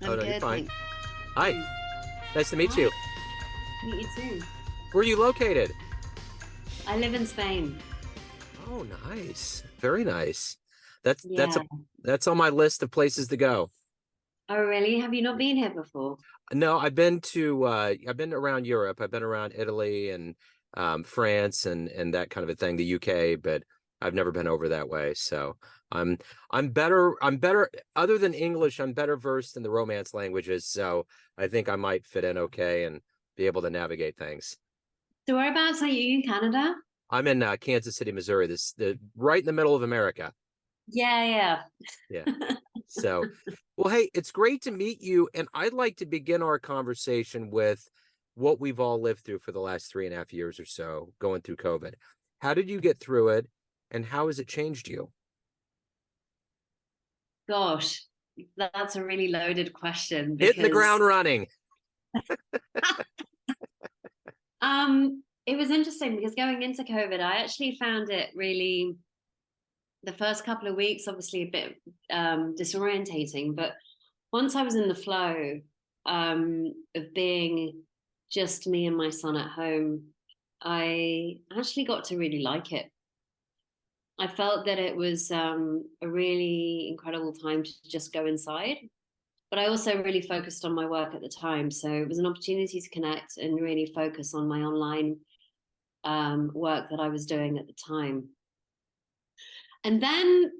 Oh, I'm no, you're good, fine. thank Hi, you. nice to meet you. Hi, meet you too. Where are you located? I live in Spain. Oh, nice. Very nice. That's that's a Yeah. that's on my list of places to go. Oh, really? Have you not been here before? No, I've been around Europe. I've been around Italy and France and that kind of a thing, the UK, but I've never been over that way. So I'm I'm better other than English, I'm better versed in the Romance languages. So I think I might fit in okay and be able to navigate things. So whereabouts are you in Canada? I'm in Kansas City, Missouri, this the right in the middle of America. Yeah, Yeah. yeah. So, well, hey, it's great to meet you. And I'd like to begin our conversation with what we've all lived through for the last 3.5 years or so, going through COVID. How did you get through it, and how has it changed you? Gosh, that's a really loaded question Hitting the ground because running. it was interesting because going into COVID, I actually found it really the first couple of weeks obviously a bit disorientating, but once I was in the flow of being just me and my son at home, I actually got to really like it. I felt that it was a really incredible time to just go inside, but I also really focused on my work at the time. So it was an opportunity to connect and really focus on my online work that I was doing at the time. And then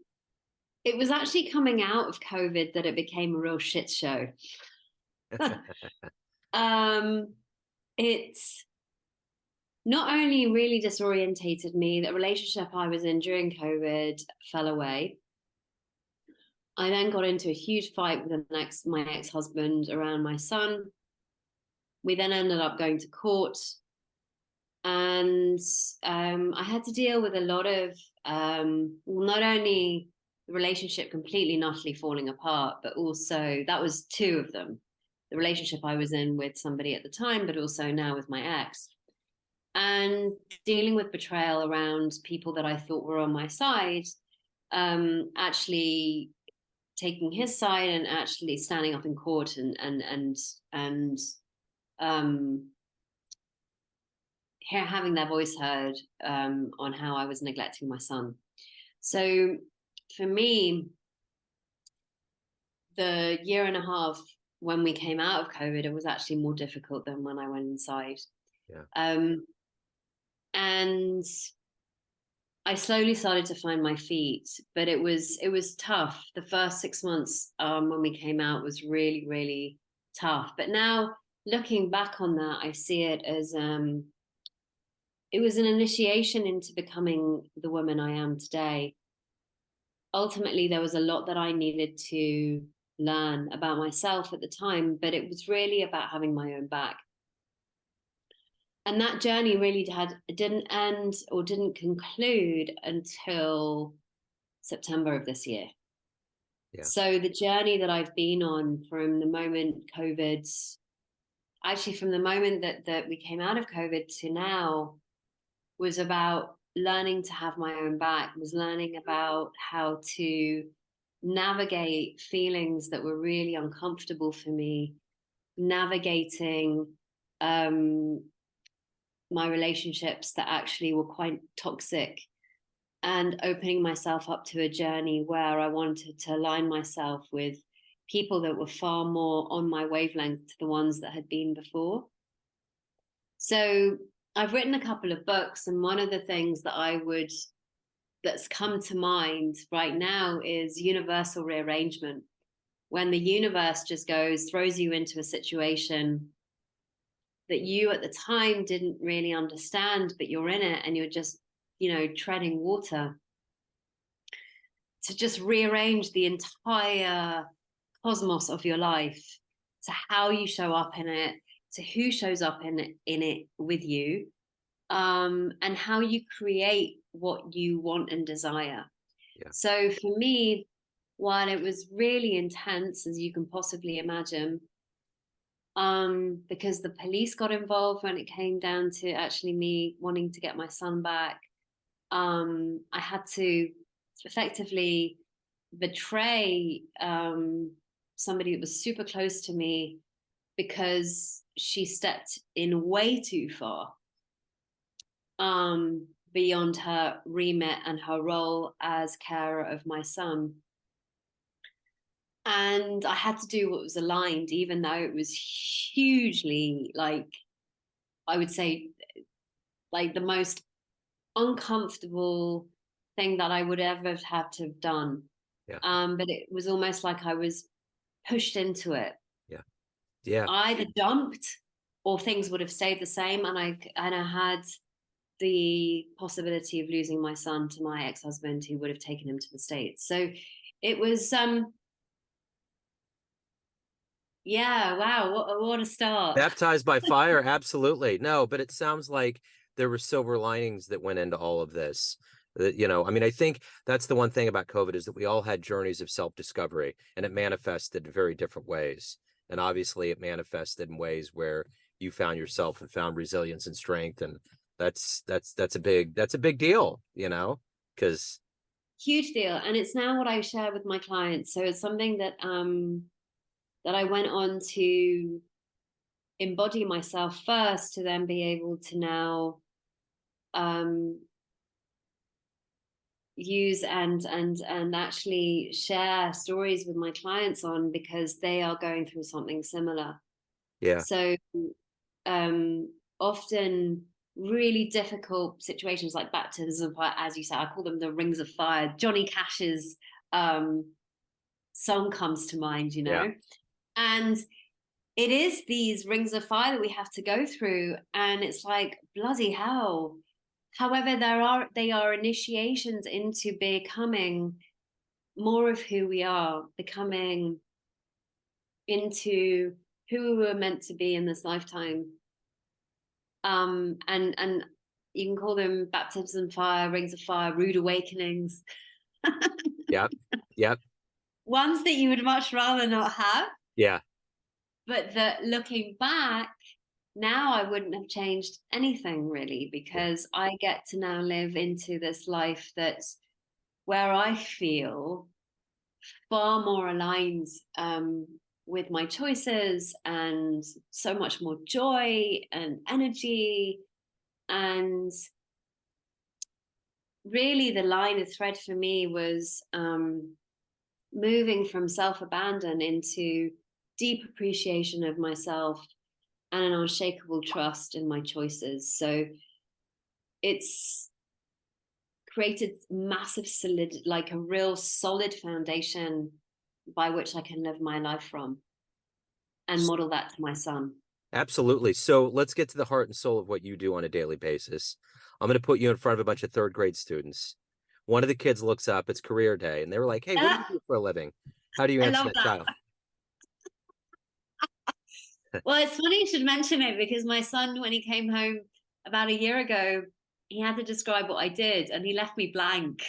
it was actually coming out of COVID that it became a real shit show. um, it's not only really disorientated me, the relationship I was in during COVID fell away. I then got into a huge fight with my ex-husband around my son. We then ended up going to court, and I had to deal with a lot of not only the relationship completely and utterly falling apart, but also that was two of them. The Yeah. relationship I was in with somebody at the time, but also now with my ex. And dealing with betrayal around people that I thought were on my side, actually taking his side and actually standing up in court and um, having their voice heard on how I was neglecting my son. So for me, the year and a half when we came out of COVID, it was actually more difficult than when I went inside. Yeah. Um, and I slowly started to find my feet, but it was tough. The first 6 months when we came out was really really tough. But now looking back on that, I see it as it was an initiation into becoming the woman I am today. Ultimately, there was a lot that I needed to learn about myself at the time, but it was really about having my own back. And that journey really didn't end or didn't conclude until September of this year. Yeah. So the journey that I've been on from the moment COVID, actually from the moment that we came out of COVID to now, was about learning to have my own back, was learning about how to navigate feelings that were really uncomfortable for me, navigating um, my relationships that actually were quite toxic, and opening myself up to a journey where I wanted to align myself with people that were far more on my wavelength to the ones that had been before. So I've written a couple of books, and one of the things that's come to mind right now is universal rearrangement. When the universe just throws you into a situation that you at the time didn't really understand, but you're in it and you're just, treading water, to just rearrange the entire cosmos of your life, to how you show up in it, to who shows up in it with you, and how you create what you want and desire. Yeah. So for me, while it was really intense, as you can possibly imagine, because the police got involved when it came down to actually me wanting to get my son back, I had to effectively betray somebody that was super close to me because she stepped in way too far beyond her remit and her role as carer of my son. And I had to do what was aligned, even though it was hugely, like, I would say, like the most uncomfortable thing that I would ever have had to have done. Yeah. But it was almost like I was pushed into it. Yeah. Yeah. I either jumped or things would have stayed the same, and I had the possibility of losing my son to my ex-husband, who would have taken him to the States. So it was yeah, wow, what a start. Baptized by fire, absolutely. No, but it sounds like there were silver linings that went into all of this. That, you know, I mean, I think that's the one thing about COVID, is that we all had journeys of self-discovery, and it manifested in very different ways. And obviously it manifested in ways where you found yourself and found resilience and strength. And that's a big deal, you know, because Huge deal. And it's now what I share with my clients. So it's something that that I went on to embody myself first, to then be able to now use and actually share stories with my clients on, because they are going through something similar. yeah, So often really difficult situations like baptisms of fire, as you say, I call them the rings of fire. Johnny Cash's song comes to mind, you yeah, know, and it is these rings of fire that we have to go through, and it's like, bloody hell. However, they are initiations into becoming more of who we are, becoming into who we were meant to be in this lifetime. And you can call them baptisms of fire, rings of fire, rude awakenings. yeah, yeah, Ones that you would much rather not have, yeah, but that looking back, now I wouldn't have changed anything really, yeah, because I get to now live into this life that's where I feel far more aligned with my choices, and so much more joy and energy. And really the line of thread for me was moving from self-abandon into deep appreciation of myself and an unshakable trust in my choices. So it's created massive solid, like a real solid foundation by which I can live my life from and model that to my son. absolutely. So let's get to the heart and soul of what you do on a daily basis. I'm going to put you in front of a bunch of third grade students. One of the kids looks up, it's career day, and they were like, "Hey, what do you do for a living?" How do you I answer love that that. child? Well, it's funny you should mention it, because my son, when he came home about a year ago, he had to describe what I did, and he left me blank.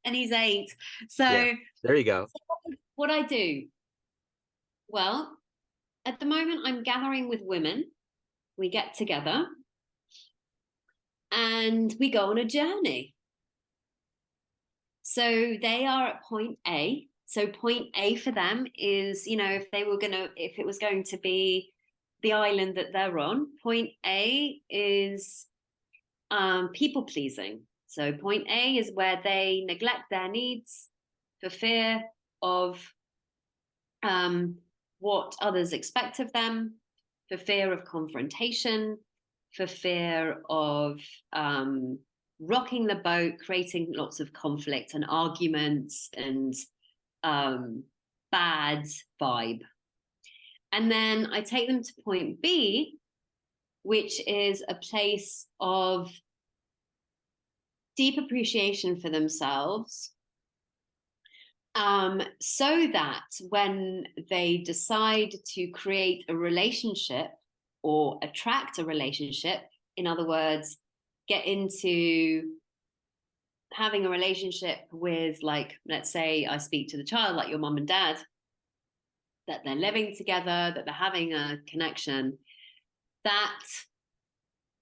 And he's 8. Yeah, So there you go. what I do, well, at the moment, I'm gathering with women. We get together and we go on a journey. So they are at point A. So point A for them is, you know, if it was going to be the island that they're on, point A is people pleasing. So point A is where they neglect their needs for fear of what others expect of them, for fear of confrontation, for fear of rocking the boat, creating lots of conflict and arguments and bad vibe. And then I take them to point B, which is a place of deep appreciation for themselves, so that when they decide to create a relationship or attract a relationship, in other words, get into having a relationship with, like, let's say I speak to the child, like your mom and dad, that they're living together, that they're having a connection, that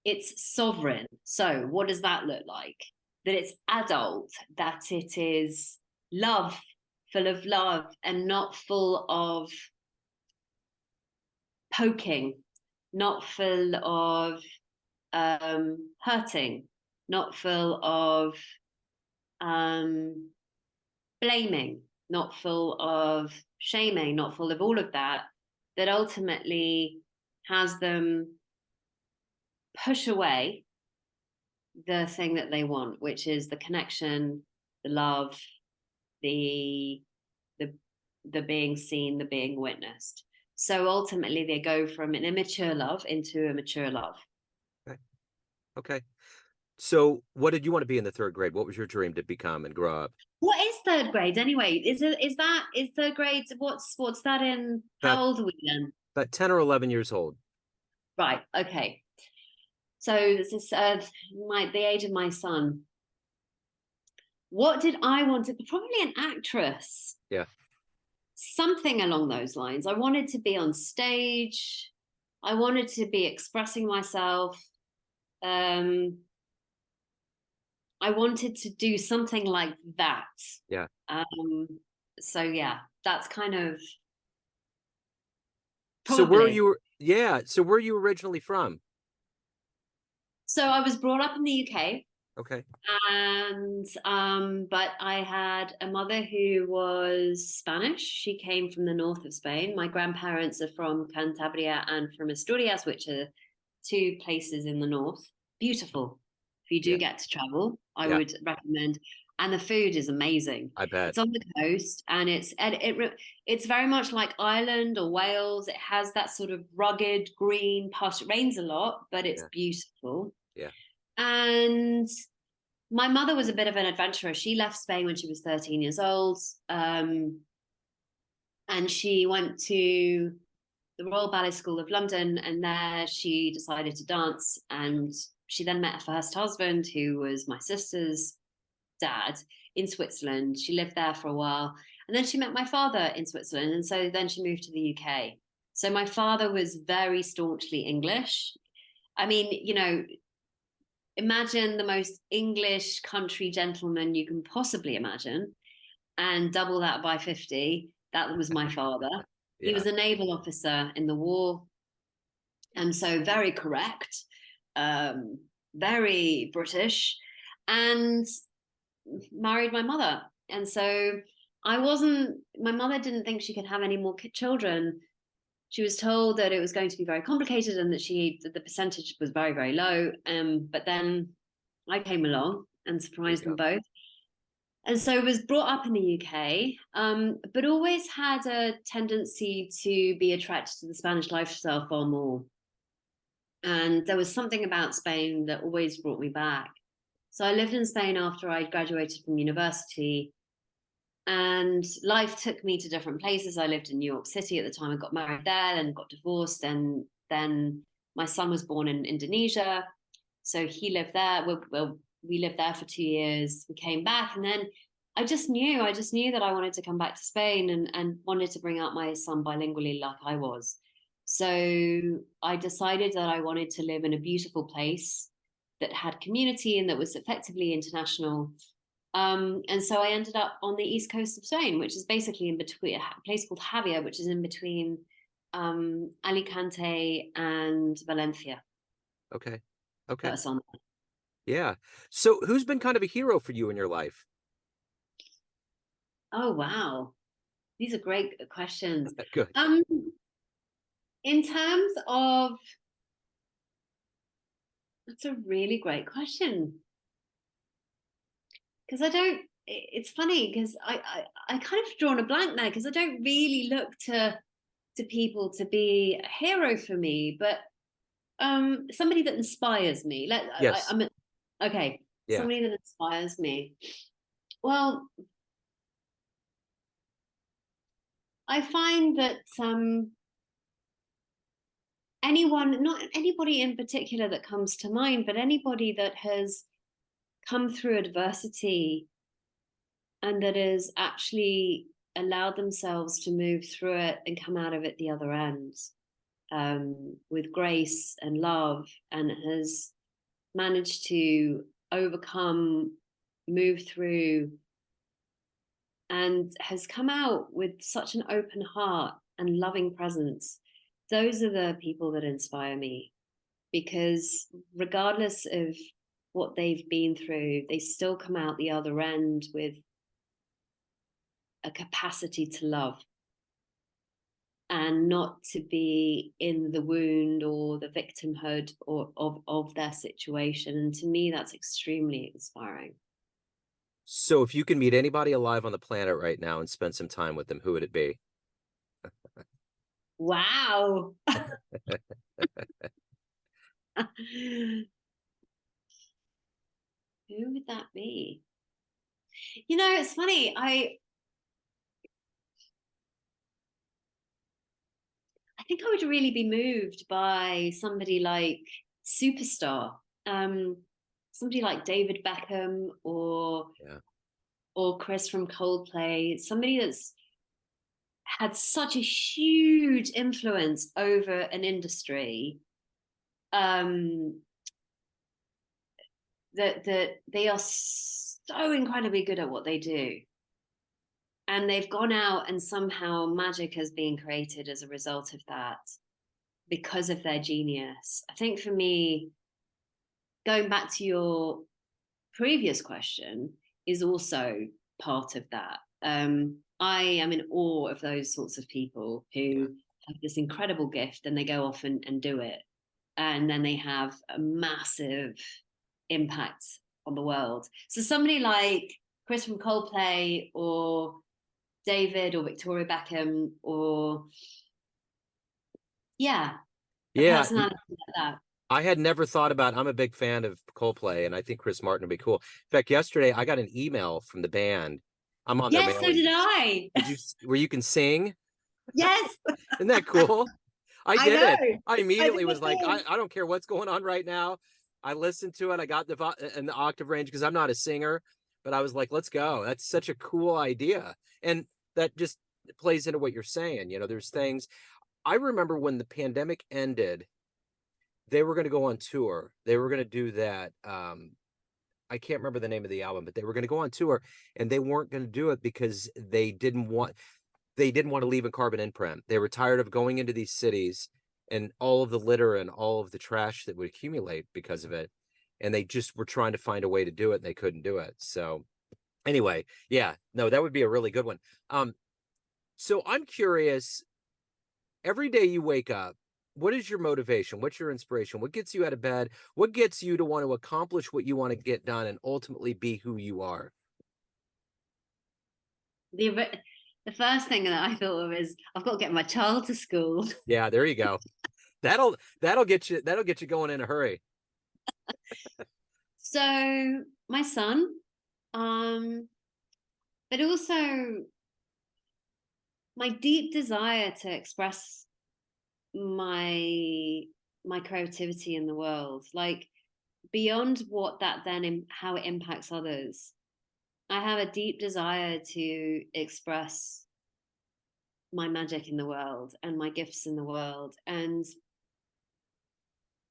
it's sovereign. So what does that look like? That it's adult, that it is love full of love, and not full of poking, not full of hurting, not full of blaming, not full of shaming, not full of all of that, that ultimately has them push away the thing that they want, which is the connection, the love, the the the being seen, the being witnessed. So ultimately they go from an immature love into a mature love. Okay. Okay. So what did you want to be in the third grade? What was your dream to become and grow up? What is third grade anyway? Is third grade, what's that in? How About old are we then? about 10 or 11 years old. Right, okay. So this is the age of my son. What did I want to be? Probably an actress. Yeah. Something along those lines. I wanted to be on stage. I wanted to be expressing myself. Um, I wanted to do something like that. Yeah. Um, so yeah, that's kind of So where are probably. you? Yeah. So where are you originally from? So I was brought up in the UK, Okay. and but I had a mother who was Spanish. She came from the north of Spain. My grandparents are from Cantabria and from Asturias, which are two places in the north. Beautiful. If you do Yeah. get to travel, I Yeah. would recommend. And the food is amazing. I bet. It's on the coast, and it's very much like Ireland or Wales. It has that sort of rugged green pasture. It rains a lot, but it's Yeah. beautiful. Yeah. And my mother was a bit of an adventurer. She left Spain when she was 13 years old. And she went to the Royal Ballet School of London, and there she decided to dance. And she then met her first husband, who was my sister's dad, in Switzerland. She lived there for a while. And then she met my father in Switzerland. And so then she moved to the UK. So my father was very staunchly English. I mean, imagine the most English country gentleman you can possibly imagine and double that by 50. That was my father. He Yeah. was a naval officer in the war. And so very correct, um, very British, and married my mother. And so my mother didn't think she could have any more children. She was told that it was going to be very complicated and that the percentage was very, very low. But then I came along and There you surprised them go. both. And so was brought up in the UK, but always had a tendency to be attracted to the Spanish lifestyle far more. And there was something about Spain that always brought me back. So I lived in Spain after I graduated from university, and life took me to different places. I lived in New York City at the time. I got married there, and got divorced, and then my son was born in Indonesia, so he lived there. We lived there for 2 years. We came back, and then I just knew that I wanted to come back to Spain, and wanted to bring up my son bilingually like I was. So I decided that I wanted to live in a beautiful place that had community and that was effectively international. And so I ended up on the east coast of Spain, which is basically in between a place called Javia, which is in between Alicante and Valencia. Okay. Okay. That's on. Yeah. So who's been kind of a hero for you in your life? Oh wow, these are great questions. Good. Um, in terms of, that's a really great question, because I don't. It's funny because I kind of drawn a blank there because I don't really look to people to be a hero for me, but somebody that inspires me. Yes. I'm okay. Yeah. Somebody that inspires me. Well, I find that anyone, not anybody in particular that comes to mind, but anybody that has come through adversity and that has actually allowed themselves to move through it and come out of it the other end, with grace and love, and has managed to overcome, move through and has come out with such an open heart and loving presence. Those are the people that inspire me, because regardless of what they've been through, they still come out the other end with a capacity to love and not to be in the wound or the victimhood of their situation. And to me, that's extremely inspiring. So if you can meet anybody alive on the planet right now and spend some time with them, who would it be? Wow. Who would that be? It's funny. I think I would really be moved by somebody like superstar, um, somebody like David Beckham Yeah. or Chris from Coldplay, somebody that's had such a huge influence over an industry, um, that they are so incredibly good at what they do. And they've gone out and somehow magic has been created as a result of that because of their genius. I think for me, going back to your previous question, is also part of that. I am in awe of those sorts of people who have this incredible gift and they go off and do it. And then they have a massive impact on the world. So somebody like Chris from Coldplay or David or Victoria Beckham or a Yeah. personality like that. I had never thought about, I'm a big fan of Coldplay and I think Chris Martin would be cool. In fact, yesterday I got an email from the band. I'm on their Yes, so mailing did list. I. Where you can sing? Yes, Isn't that cool? I I did know. it. I I did immediately the was like, same. I don't care what's going on right now. I listened to it. I got in the octave range because I'm not a singer, but I was like, let's go. That's such a cool idea. And that just plays into what you're saying. There's things. I remember when the pandemic ended, they were going to go on tour. They were going to do that. I can't remember the name of the album, but they were going to go on tour and they weren't going to do it because they didn't want to leave a carbon imprint. They were tired of going into these cities and all of the litter and all of the trash that would accumulate because of it. And they just were trying to find a way to do it and they couldn't do it. So anyway, yeah, no, that would be a really good one. So I'm curious, every day you wake up, what is your motivation? What's your inspiration? What gets you out of bed? What gets you to want to accomplish what you want to get done and ultimately be who you are? The the first thing that I thought of is I've got to get my child to school. Yeah, there you go. That'll get you going in a hurry. So my son, um, but also my deep desire to express my my creativity in the world, like beyond what that then how it impacts others. I have a deep desire to express my magic in the world and my gifts in the world and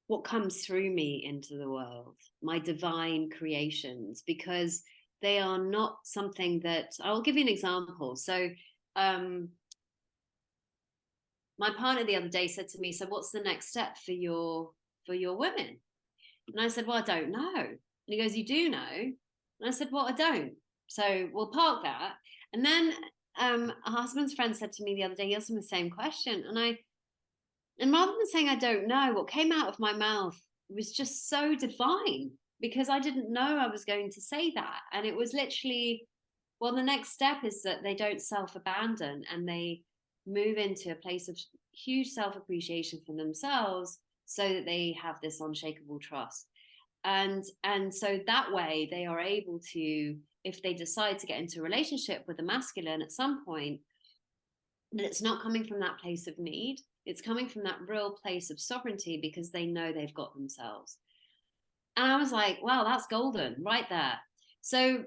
what comes through me into the world, my divine creations, because they are not something that I'll give you an example. So, um, my partner the other day said to me, "So, what's the next step for your women?" And I said, "Well, I don't know." And he goes, "You do know?" And I said, "Well, I don't. So we'll park that." And then a husband's friend said to me the other day, he asked him the same question, and rather than saying I don't know, what came out of my mouth was just so divine because I didn't know I was going to say that. And it was literally, well, the next step is that they don't self abandon and they move into a place of huge self appreciation for themselves so that they have this unshakable trust. And so that way they are able to, if they decide to get into a relationship with a masculine at some point, that it's not coming from that place of need, it's coming from that real place of sovereignty because they know they've got themselves. And I was like, wow, that's golden right there. So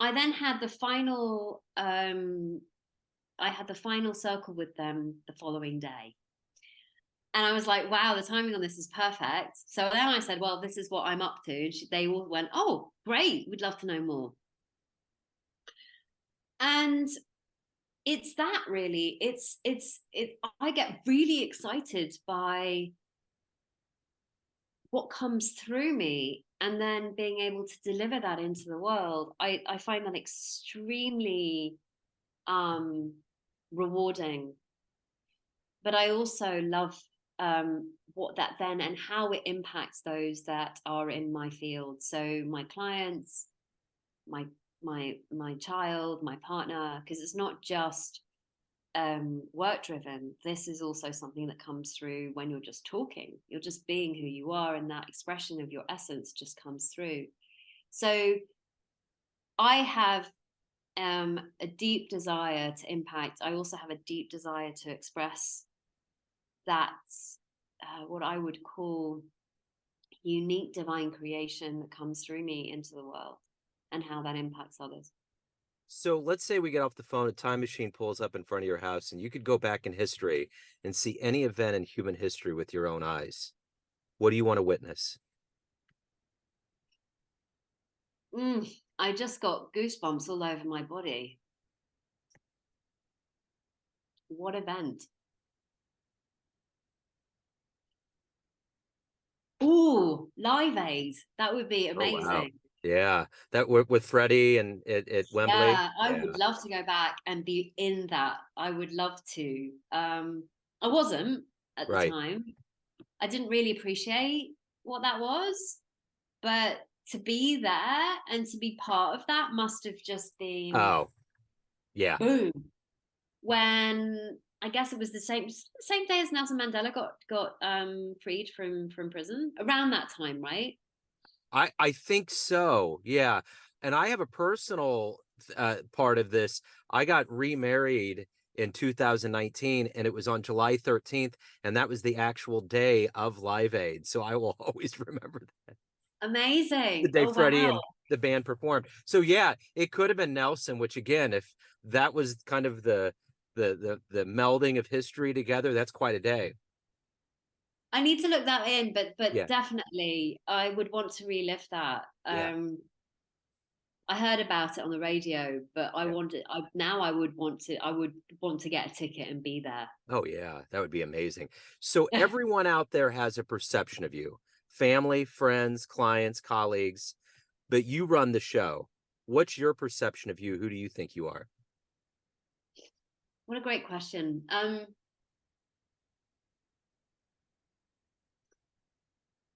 I then had the final I had the final circle with them the following day. And I was like, wow, the timing on this is perfect. So then I said, well, this is what I'm up to. And they all went, oh, great, we'd love to know more. And it's that really, I get really excited by what comes through me, and then being able to deliver that into the world. I find that extremely rewarding. But I also love what that then and how it impacts those that are in my field. So my clients, my my child, my partner, because it's not just work driven. This is also something that comes through when you're just talking. You're just being who you are, and that expression of your essence just comes through. So I have a deep desire to impact. I also have a deep desire to express that what I would call unique divine creation that comes through me into the world, and how that impacts others. So let's say we get off the phone, a time machine pulls up in front of your house, and you could go back in history and see any event in human history with your own eyes. What do you want to witness? I just got goosebumps all over my body. What event? Ooh, Live Aid. That would be Oh, wow. amazing. Yeah. That with Freddie and at Wembley. Yeah, I Yeah. would love to go back and be in that. I would love to. I wasn't at the Right. time. I didn't really appreciate what that was, but to be there and to be part of that must have just been Oh, yeah. boom. When I guess it was the same day as Nelson Mandela got freed from prison, around that time, right? I think so. Yeah. And I have a personal part of this. I got remarried in 2019 and it was on July 13th, and that was the actual day of Live Aid. So I will always remember the Amazing. day Oh Freddie wow. and the band performed. So yeah, it could have been Nelson, which again, if that was kind of the melding of history together, that's quite a day. I need to look that in, but Yeah. definitely I would want to relive that. Yeah. I heard about it on the radio, but Yeah. I would want to get a ticket and be there. Oh yeah, that would be amazing. So everyone out there has a perception of you, family, friends, clients, colleagues, but you run the show. What's your perception of you? Who do you think you are? What a great question.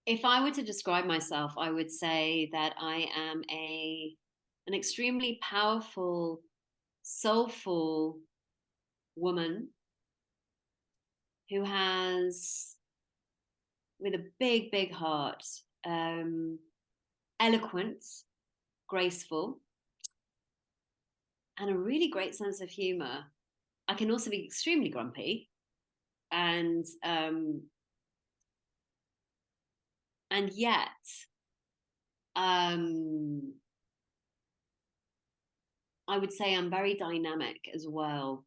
If I were to describe myself, I would say that I am an extremely powerful, soulful woman who has, with a big, big heart, um, eloquent, graceful, and a really great sense of humor. I can also be extremely grumpy, and and yet um, I would say I'm very dynamic as well.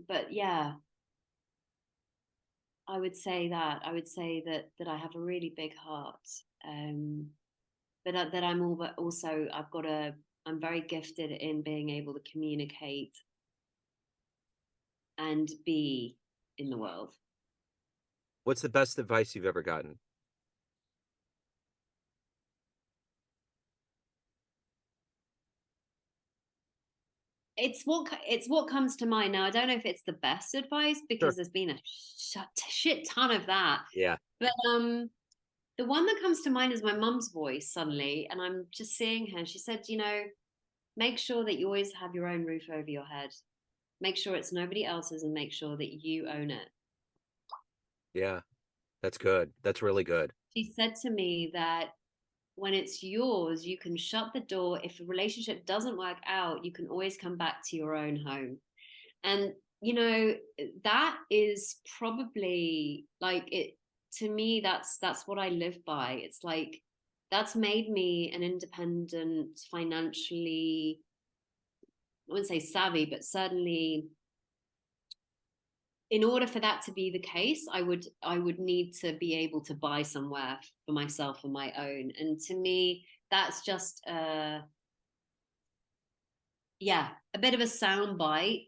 But yeah, I would say that I have a really big heart, um, but that I'm all, but also I'm very gifted in being able to communicate and be in the world. What's the best advice you've ever gotten? It's what comes to mind now. I don't know if it's the best advice because Sure. there's been a shit ton of that, Yeah. but the one that comes to mind is my mum's voice suddenly, and I'm just seeing her. She said, make sure that you always have your own roof over your head. Make sure it's nobody else's, and make sure that you own it. Yeah. That's good. That's really good. She said to me that when it's yours, you can shut the door. If a relationship doesn't work out, you can always come back to your own home. And, that is probably like it to me, that's what I live by. It's like that's made me an independent, financially, I wouldn't say savvy, but certainly in order for that to be the case, I would need to be able to buy somewhere for myself on my own. And to me, that's just yeah, a bit of a soundbite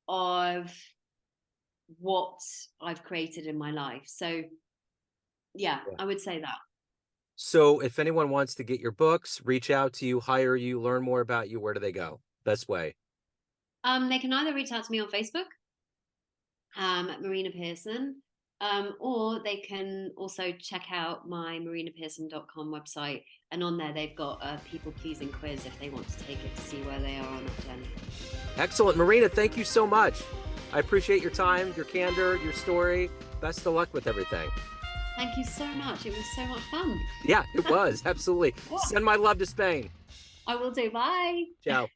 of what I've created in my life. So yeah, Yeah. I would say that. So if anyone wants to get your books, reach out to you, hire you, learn more about you, where do they go? Best way. They can either reach out to me on Facebook, Marina Pearson, or they can also check out my marinapearson.com website. And on there, they've got a people pleasing quiz if they want to take it to see where they are on that journey. Excellent. Marina, thank you so much. I appreciate your time, your candor, your story. Best of luck with everything. Thank you so much. It was so much fun. Yeah, it was. Absolutely. Send my love to Spain. I will do. Bye. Ciao.